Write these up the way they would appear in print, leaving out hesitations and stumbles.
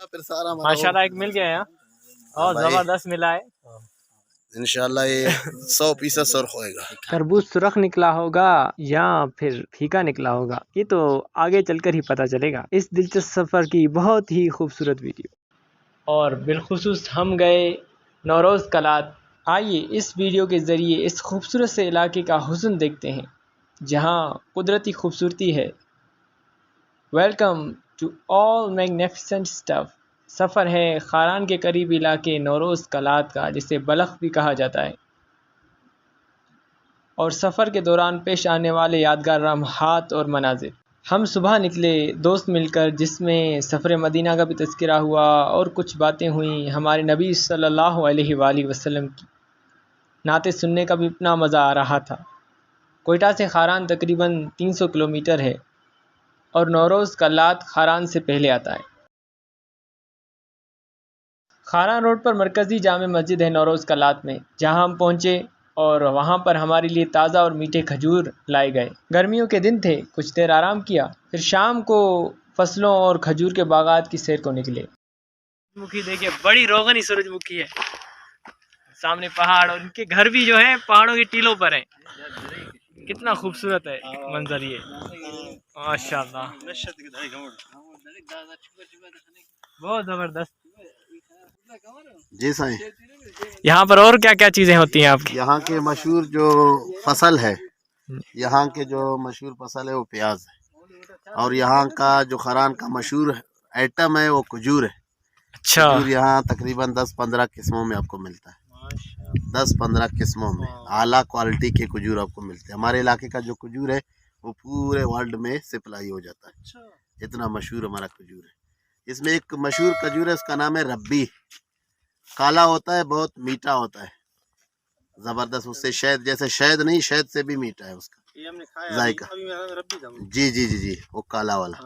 फिर सारा माशाल्लाह एक मिल गया है और जबरदस्त मिला है। इंशाल्लाह ये 100% सुर्ख होएगा। तरबूज सुरख निकला होगा या फिर फीका निकला होगा, ये तो आगे चलकर ही पता चलेगा। इस दिलचस्प सफर की बहुत ही खूबसूरत वीडियो। और बिलखुसूस हम गए नौरोज़ कलात। आइए इस वीडियो के ज़रिए इस खूबसूरत से इलाके का हुस्न देखते हैं जहाँ कुदरती खूबसूरती है। Welcome to all magnificent stuff. सफ़र है खारान के करीब इलाके नौरोज़ कलात का, जिसे बलख भी कहा जाता है। और सफ़र के दौरान पेश आने वाले यादगार लम्हात और मनाजिर। हम सुबह निकले दोस्त मिलकर, जिसमें सफ़र मदीना का भी तज़किरा हुआ और कुछ बातें हुई हमारे नबी सल्लल्लाहु अलैहि वसल्लम की। नाते सुनने का भी इतना मज़ा आ रहा था। कोयटा से खारान तकरीबन 300 किलोमीटर है और नौरोज़ कलात खारान से पहले आता है। खारान रोड पर मरकज़ी जामे मस्जिद है नौरोज़ कलात में, जहां हम पहुंचे और वहां पर हमारे लिए ताज़ा और मीठे खजूर लाए गए। गर्मियों के दिन थे, कुछ देर आराम किया, फिर शाम को फसलों और खजूर के बागात की सैर को निकले। सूरजमुखी देखिए, बड़ी रोगनी सूरजमुखी है। सामने पहाड़ और इनके घर भी जो है पहाड़ों की टीलों पर है। कितना खूबसूरत है मंजर ये, माशाल्लाह, बहुत जबरदस्त। जी साईं, यहाँ पर और क्या क्या चीजें होती हैं आपकी? यहाँ के मशहूर जो फसल है, यहाँ के जो मशहूर फसल है वो प्याज है। और यहाँ का जो खरान का मशहूर आइटम है वो खजूर है। अच्छा, खजूर यहाँ तकरीबन 10-15 किस्मों में आपको मिलता है। 10-15 किस्मों में आला क्वालिटी के खजूर आपको मिलते हैं। हमारे इलाके का जो खजूर है वो पूरे वर्ल्ड में सप्लाई हो जाता है, इतना मशहूर हमारा खजूर है। इसमें एक मशहूर खजूर है, उसका नाम है रब्बी। काला होता है, बहुत मीठा होता है, जबरदस्त। उससे शहद, जैसे शहद नहीं, शहद से भी मीठा है उसका जायका। जी जी जी जी, वो काला वाला।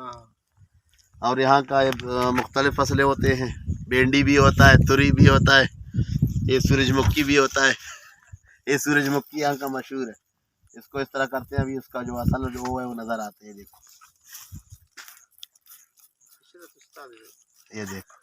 और यहाँ का मुख्तलिफ फसलें होते हैं, भिंडी भी होता है, तुरी भी होता है, ये सूरजमुखी भी होता है। ये सूरजमुखी यहाँ का मशहूर है। इसको इस तरह करते हैं, अभी उसका जो असल जो है वो नज़र आते हैं। देखो ये देखो,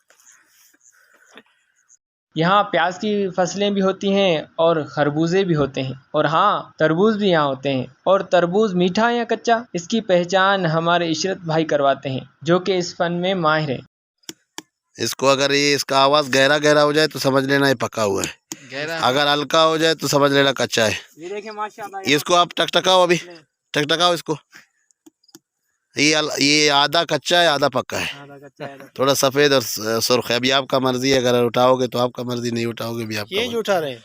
यहाँ प्याज की फसलें भी होती हैं और खरबूजे भी होते हैं, और हाँ, तरबूज भी यहाँ होते हैं। और तरबूज मीठा या कच्चा, इसकी पहचान हमारे इशरत भाई करवाते हैं, जो कि इस फन में माहिर है। इसको अगर ये इसका आवाज़ गहरा गहरा हो जाए तो समझ लेना ये पका हुआ है, अगर हल्का हो जाए तो समझ लेना कच्चा है। ये देखिए माशाल्लाह, इसको आप टकटकाओ, अभी टकटकाओ इसको। ये आधा कच्चा है, आधा पक्का है, थोड़ा सफेद और सुर्ख है। अभी आपका मर्जी है, अगर उठाओगे तो आपका मर्जी, नहीं उठाओगे भी आपका। ये जो उठा रहे हैं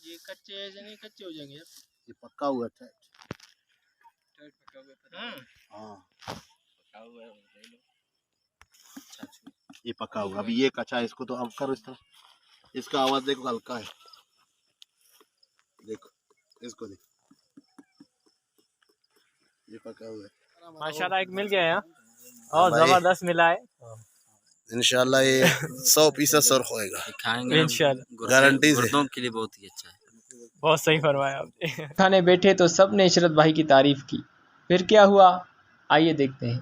ये कच्चे नहीं, कच्चे हो जाएंगे। ये पक्का हुआ है, ये पक्का हुआ। अभी ये कच्चा है, इसको तो अब करो इस तरह। इसका आवाज देखो, हल्का है, देखो इसको देखो, ये पक्का हुआ है। माशाल्लाह एक मिल गया है और जबरदस्त मिला है। इंशाल्लाह ये 100% सुर्ख होएगा, खाएंगे इंशाल्लाह, गारंटी से। गुर्दों के लिए बहुत ही अच्छा है। बहुत सही फरमाया आपने। खाने बैठे तो सब ने इशरत भाई की तारीफ की। फिर क्या हुआ, आइए देखते हैं।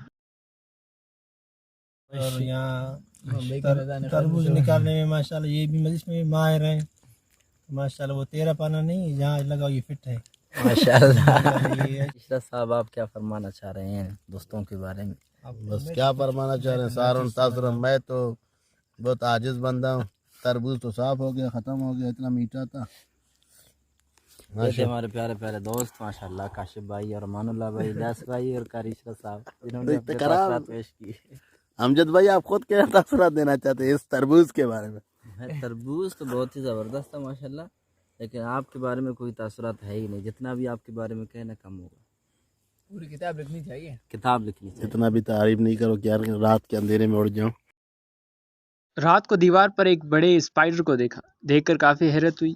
और यहाँ तरबूज निकालने में माशाल्लाह ये भी मजिस में माहिर है माशाल्लाह। वो 13 पाना नहीं, जहाँ लगाओ ये फिट है माशाल्लाह। इशरत साहब, आप क्या फरमाना चाह रहे हैं दोस्तों के बारे में? बस क्या फरमाना चाह रहे हैं, सारुन तासुरन। मैं तो बहुत आजिज बंदा हूँ। तरबूज तो साफ हो गया, ख़त्म हो गया, इतना मीठा था। देखिए हमारे प्यारे प्यारे दोस्त माशाल्लाह, काशिफ भाई और अमानुल्लाह भाई, इलियास भाई और कारी इशरत साहब, जिन्होंने अपने तासुरात पेश किए। अमजद भाई, आप खुद क्या तासुरात देना चाहते हैं इस तरबूज के बारे में? तरबूज तो बहुत ही ज़बरदस्त है माशाल्लाह, लेकिन आपके बारे में कोई तासुरात है ही नहीं। जितना भी आपके बारे में कहना कम होगा। पूरी किताब लिखनी चाहिए, किताब लिखनी चाहिए। इतना भी तारीफ नहीं करो कि यार रात के अंधेरे में उड़ जाऊं। रात को दीवार पर एक बड़े स्पाइडर को देखा, देखकर काफी हैरत हुई।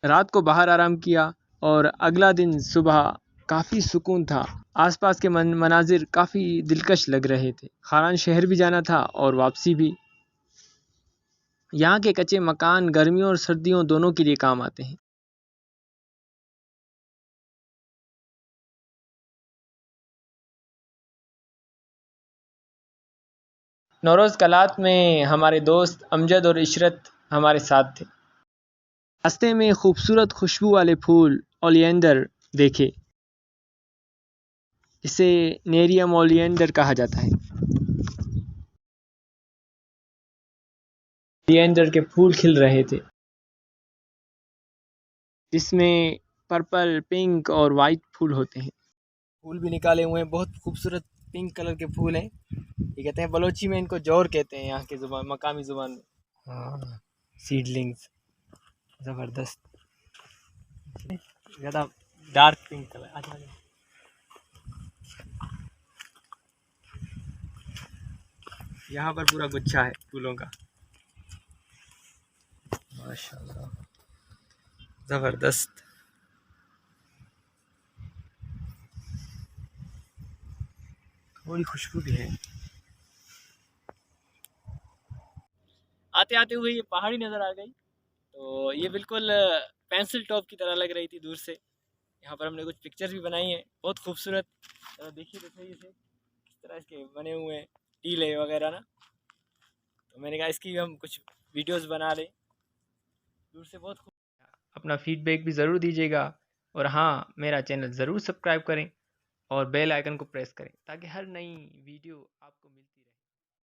रात को बाहर आराम किया और अगला दिन सुबह काफी सुकून था। आसपास के मनाजिर काफी दिलकश लग रहे थे। खारान शहर भी जाना था और वापसी भी। यहाँ के कच्चे मकान गर्मियों और सर्दियों दोनों के लिए काम आते हैं। नौरोज़ कलात में हमारे दोस्त अमजद और इशरत हमारे साथ थे। रास्ते में खूबसूरत खुशबू वाले फूल ओलियंडर देखे, इसे नेरियम ओलियंडर कहा जाता है। ओलियंडर के फूल खिल रहे थे, जिसमें पर्पल, पिंक और वाइट फूल होते हैं। फूल भी निकाले हुए हैं, बहुत खूबसूरत पिंक कलर के फूल हैं। ये कहते हैं बलोची में इनको जौर कहते हैं, यहाँ की जुबान, मकामी जुबान में। हाँ, सीडलिंग्स ज़बरदस्त, ज़्यादा डार्क पिंक कलर। अच्छा, यहाँ पर पूरा गुच्छा है फूलों का, माशाल्लाह ज़बरदस्त। थोड़ी खुशबू भी है। आते आते हुए ये पहाड़ी नज़र आ गई, तो ये बिल्कुल पेंसिल टॉप की तरह लग रही थी दूर से। यहाँ पर हमने कुछ पिक्चर्स भी बनाई हैं, बहुत खूबसूरत। देखिए तो सही इसे, किस तरह इसके बने हुए हैं टीले वगैरह ना। तो मैंने कहा इसकी हम कुछ वीडियोस बना लें, दूर से बहुत खूब। अपना फीडबैक भी ज़रूर दीजिएगा, और हाँ, मेरा चैनल ज़रूर सब्सक्राइब करें और बेल आइकन को प्रेस करें, ताकि हर नई वीडियो आपको मिलती